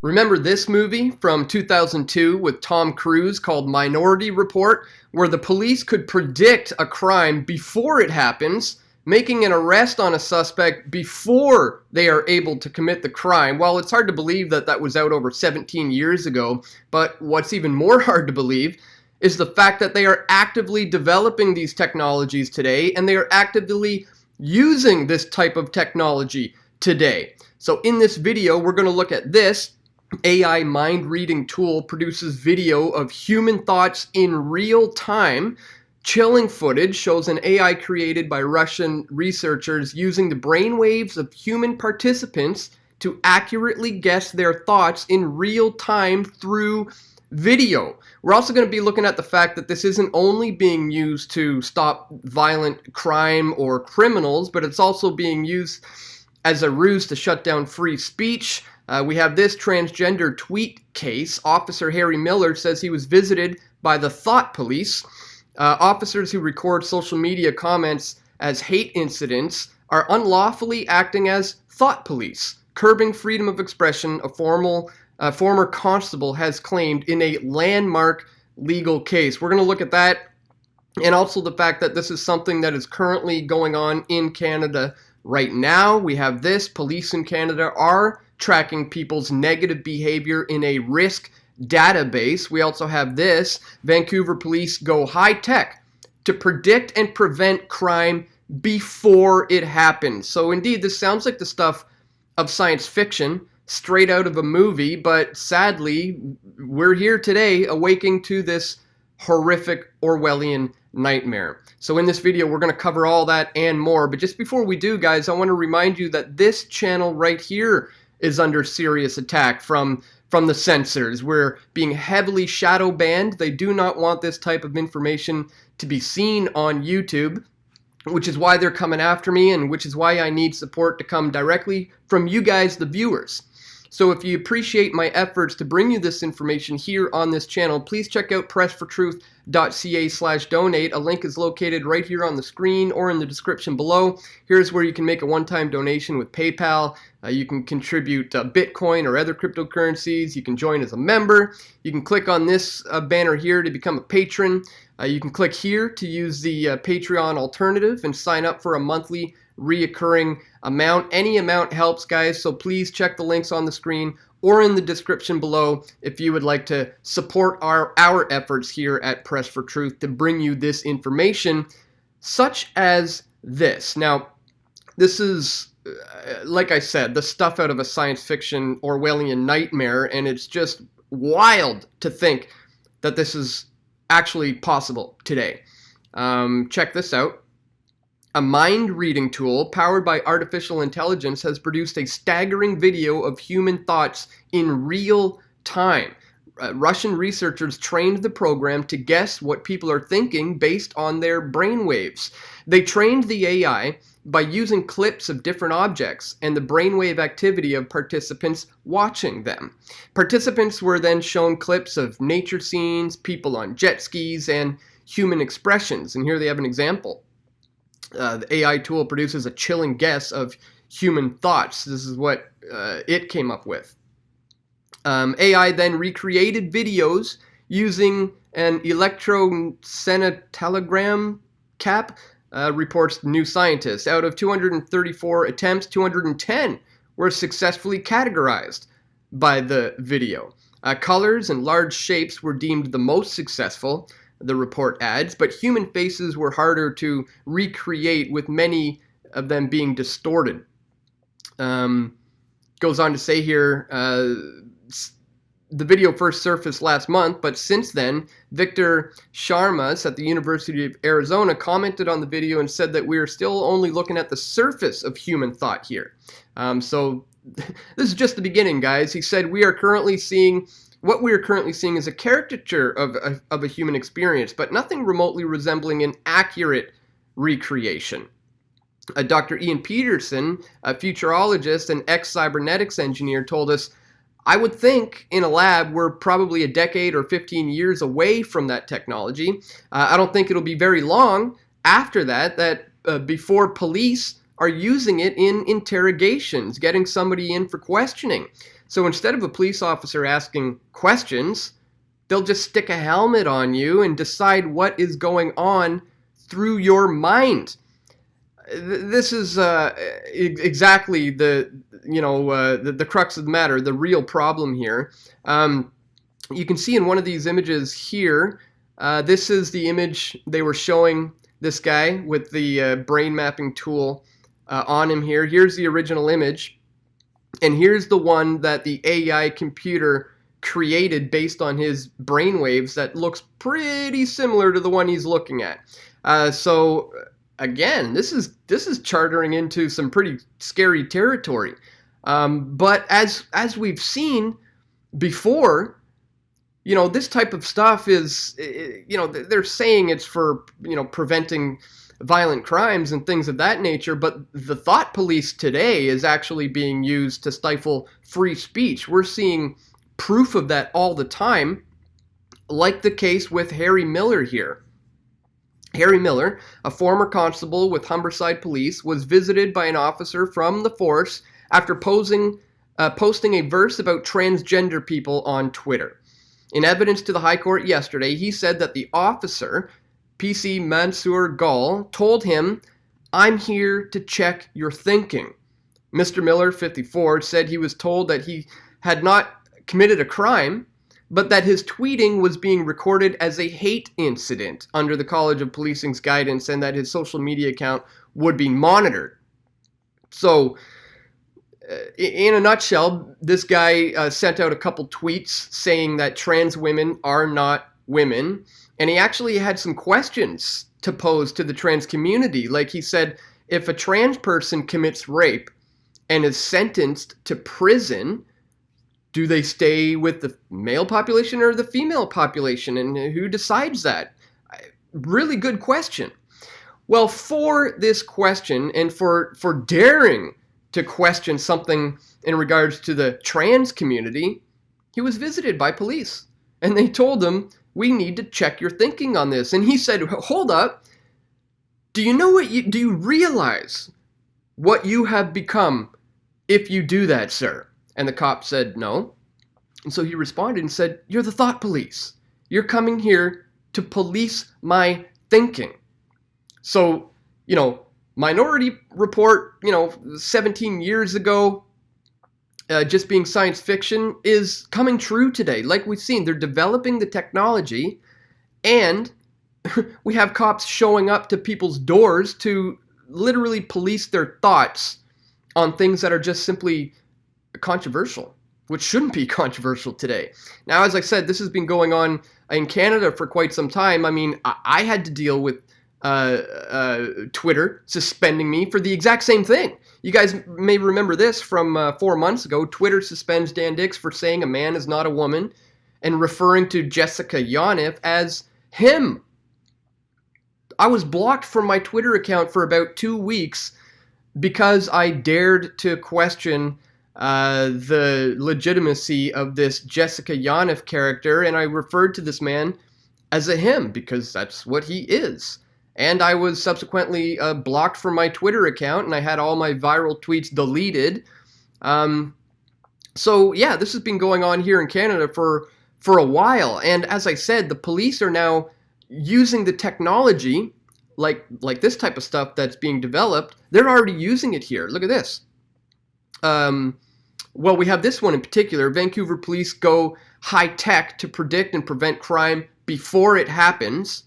Remember this movie from 2002 with Tom Cruise called Minority Report, where the police could predict a crime before it happens, making an arrest on a suspect before they are able to commit the crime? Well, it's hard to believe that that was out over 17 years ago, but what's even more hard to believe is the fact that they are actively developing these technologies today, and they are actively using this type of technology today. So in this video, we're going to look at this. AI mind reading tool produces video of human thoughts in real time. Chilling footage shows an AI created by Russian researchers using the brainwaves of human participants to accurately guess their thoughts in real time through video. We're also going to be looking at the fact that this isn't only being used to stop violent crime or criminals, but it's also being used as a ruse to shut down free speech. We have this transgender tweet case. Officer Harry Miller says he was visited by the thought police. Officers who record social media comments as hate incidents are unlawfully acting as thought police, curbing freedom of expression, a former constable has claimed in a landmark legal case. We're going to look at that, and also the fact that this is something that is currently going on in Canada right now. We have this. Police in Canada are tracking people's negative behavior in a risk database. We also have this. Vancouver police go high tech to predict and prevent crime before it happens. So indeed, this sounds like the stuff of science fiction, straight out of a movie, but sadly, we're here today awaking to this horrific Orwellian nightmare. So in this video, we're going to cover all that and more. But just before we do, guys, I want to remind you that this channel right here is under serious attack from the censors. We're being heavily shadow banned. They do not want this type of information to be seen on YouTube, which is why they're coming after me, and which is why I need support to come directly from you guys, the viewers. So if you appreciate my efforts to bring you this information here on this channel, please check out pressfortruth.ca/donate. A link is located right here on the screen or in the description below. Here's where you can make a one-time donation with PayPal. You can contribute Bitcoin or other cryptocurrencies. You can join as a member. You can click on this banner here to become a patron. You can click here to use the Patreon alternative and sign up for a monthly reoccurring amount. Any amount helps, guys, so please check the links on the screen or in the description below if you would like to support our efforts here at Press for Truth to bring you this information, such as this. Now, this is, like I said, the stuff out of a science fiction Orwellian nightmare, and it's just wild to think that this is actually possible today. Check this out. A mind-reading tool powered by artificial intelligence has produced a staggering video of human thoughts in real time. Russian researchers trained the program to guess what people are thinking based on their brainwaves. They trained the AI by using clips of different objects and the brainwave activity of participants watching them. Participants were then shown clips of nature scenes, people on jet skis, and human expressions. And here they have an example. The AI tool produces a chilling guess of human thoughts. This is what it came up with. AI then recreated videos using an electroencephalogram cap, reports New Scientist. Out of 234 attempts, 210 were successfully categorized by the video. Colors and large shapes were deemed the most successful, the report adds, but human faces were harder to recreate, with many of them being distorted. Goes on to say here, the video first surfaced last month, but since then, Victor Sharmas at the University of Arizona commented on the video and said that we are still only looking at the surface of human thought here. So this is just the beginning, guys. He said, what we are currently seeing is a caricature of a human experience, but nothing remotely resembling an accurate recreation. Dr. Ian Peterson, a futurologist and ex-cybernetics engineer, told us, I would think in a lab we're probably a decade or 15 years away from that technology. I don't think it'll be very long after that before police are using it in interrogations, getting somebody in for questioning. So instead of a police officer asking questions, they'll just stick a helmet on you and decide what is going on through your mind. This is exactly the crux of the matter, the real problem here. You can see in one of these images here, this is the image they were showing this guy with the brain mapping tool on him here. Here's the original image, and here's the one that the AI computer created based on his brainwaves that looks pretty similar to the one he's looking at. So again, this is chartering into some pretty scary territory. But as we've seen before, this type of stuff is, they're saying it's for, preventing violent crimes and things of that nature, but the thought police today is actually being used to stifle free speech. We're seeing proof of that all the time, like the case with Harry Miller here. Harry Miller, a former constable with Humberside Police, was visited by an officer from the force after posting a verse about transgender people on Twitter. In evidence to the High Court yesterday, he said that the officer, PC Mansour Gul, told him, "I'm here to check your thinking." Mr. Miller, 54, said he was told that he had not committed a crime, but that his tweeting was being recorded as a hate incident under the College of Policing's guidance and that his social media account would be monitored. So, in a nutshell, this guy sent out a couple tweets saying that trans women are not women, and he actually had some questions to pose to the trans community. Like he said, if a trans person commits rape and is sentenced to prison, do they stay with the male population or the female population? And who decides that? Really good question. Well, for this question and for daring to question something in regards to the trans community, he was visited by police. And they told him, "We need to check your thinking on this." And he said, "Hold up. Do you realize what you have become if you do that, sir?" And the cop said, "No." And so he responded and said, "You're the thought police. You're coming here to police my thinking." So, Minority Report, 17 years ago, just being science fiction, is coming true today. Like we've seen, they're developing the technology, and we have cops showing up to people's doors to literally police their thoughts on things that are just simply controversial, which shouldn't be controversial today. Now, as I said, this has been going on in Canada for quite some time. I mean, I had to deal with Twitter suspending me for the exact same thing. You guys may remember this from 4 months ago. Twitter suspends Dan Dix for saying a man is not a woman and referring to Jessica Yaniv as him. I was blocked from my Twitter account for about 2 weeks because I dared to question the legitimacy of this Jessica Yaniv character, and I referred to this man as a him because that's what he is. And I was subsequently blocked from my Twitter account, and I had all my viral tweets deleted. So yeah, this has been going on here in Canada for a while. And as I said, the police are now using the technology, like this type of stuff that's being developed. They're already using it here. Look at this. Well, we have this one in particular. Vancouver police go high-tech to predict and prevent crime before it happens.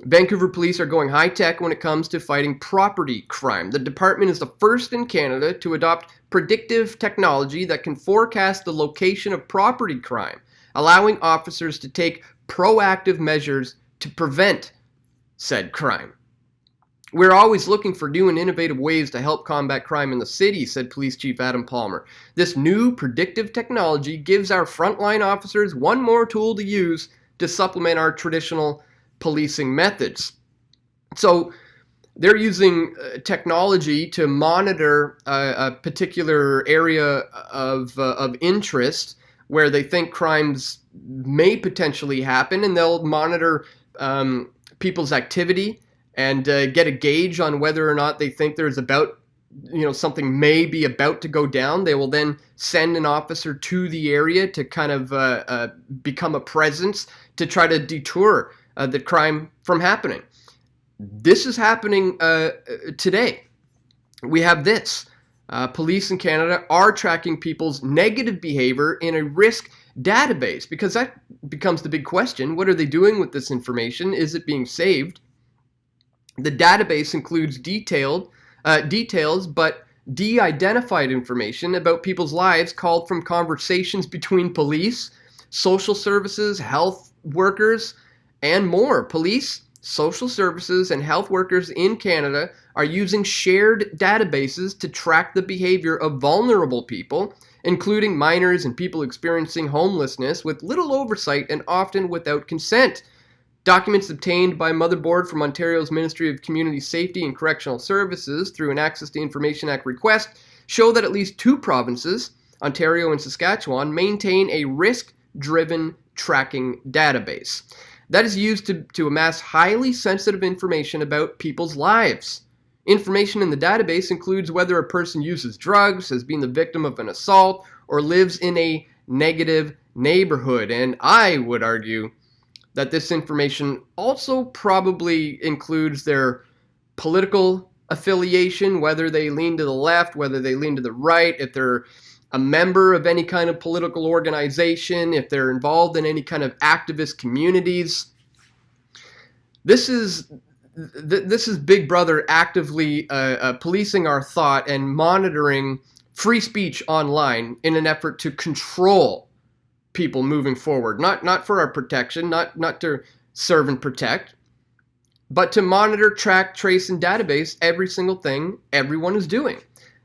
Vancouver police are going high-tech when it comes to fighting property crime. The department is the first in Canada to adopt predictive technology that can forecast the location of property crime, allowing officers to take proactive measures to prevent said crime. "We're always looking for new and innovative ways to help combat crime in the city," said Police Chief Adam Palmer. "This new predictive technology gives our frontline officers one more tool to use to supplement our traditional policing methods." So they're using technology to monitor a particular area of interest where they think crimes may potentially happen, and they'll monitor people's activity and get a gauge on whether or not they think there's about something may be about to go down, they will then send an officer to the area to kind of become a presence to try to deter the crime from happening. This is happening today. We have this. Police in Canada are tracking people's negative behavior in a risk database, because that becomes the big question. What are they doing with this information? Is it being saved? The database includes details, but de-identified information about people's lives called from conversations between police, social services, health workers, and more. Police, social services, and health workers in Canada are using shared databases to track the behavior of vulnerable people, including minors and people experiencing homelessness, with little oversight and often without consent. Documents obtained by Motherboard from Ontario's Ministry of Community Safety and Correctional Services through an Access to Information Act request show that at least 2 provinces, Ontario and Saskatchewan, maintain a risk-driven tracking database that is used to amass highly sensitive information about people's lives. Information in the database includes whether a person uses drugs, has been the victim of an assault, or lives in a negative neighborhood. And I would argue that this information also probably includes their political affiliation, whether they lean to the left, whether they lean to the right, if they're a member of any kind of political organization, if they're involved in any kind of activist communities. This is Big Brother actively policing our thought and monitoring free speech online in an effort to control people moving forward. Not for our protection, not to serve and protect, but to monitor, track, trace, and database every single thing everyone is doing.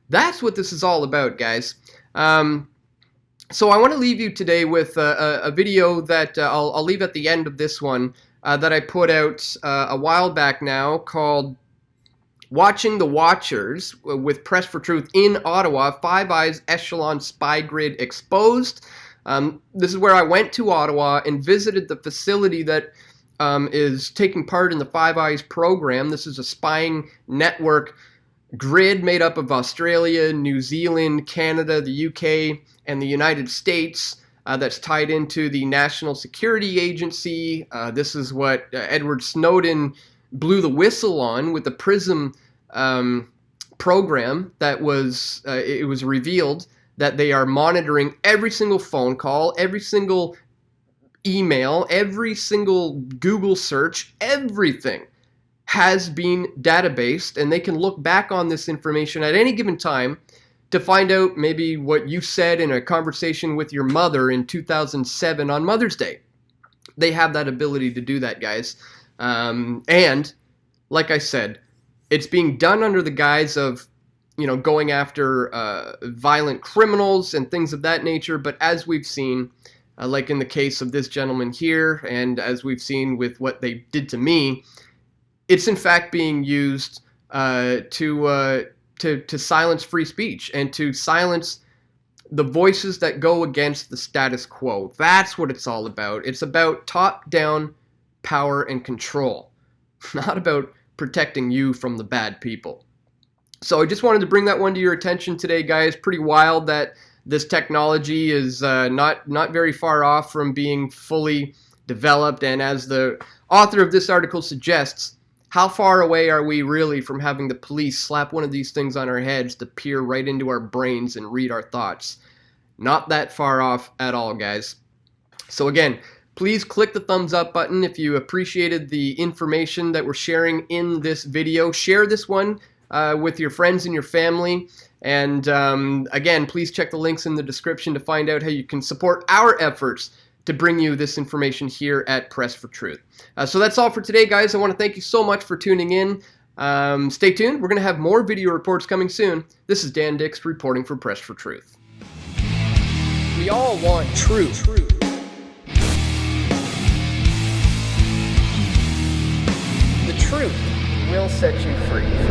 That's what this is all about, guys. So I want to leave you today with a video that I'll leave at the end of this one that I put out a while back now, called Watching the Watchers with Press for Truth in Ottawa, Five Eyes Echelon SpyGrid Exposed. This is where I went to Ottawa and visited the facility that is taking part in the Five Eyes program. This is a spying network grid made up of Australia, New Zealand, Canada, the UK, and the United States, that's tied into the National Security Agency. This is what Edward Snowden blew the whistle on with the PRISM program. That was it was revealed that they are monitoring every single phone call, every single email, every single Google search. Everything has been databased, and they can look back on this information at any given time to find out maybe what you said in a conversation with your mother in 2007 on Mother's Day. They have that ability to do that, guys. And like I said, it's being done under the guise of, going after violent criminals and things of that nature. But as we've seen, like in the case of this gentleman here, and as we've seen with what they did to me, it's in fact being used to silence free speech and to silence the voices that go against the status quo. That's what it's all about. It's about top-down power and control, not about protecting you from the bad people. So I just wanted to bring that one to your attention today, guys. Pretty wild that this technology is not very far off from being fully developed. And as the author of this article suggests, how far away are we really from having the police slap one of these things on our heads to peer right into our brains and read our thoughts? Not that far off at all, guys. So again, please click the thumbs up button if you appreciated the information that we're sharing in this video. Share this one with your friends and your family. And again, please check the links in the description to find out how you can support our efforts to bring you this information here at Press for Truth. So that's all for today, guys. I want to thank you so much for tuning in. Stay tuned. We're going to have more video reports coming soon. This is Dan Dix reporting for Press for Truth. We all want truth. The truth will set you free.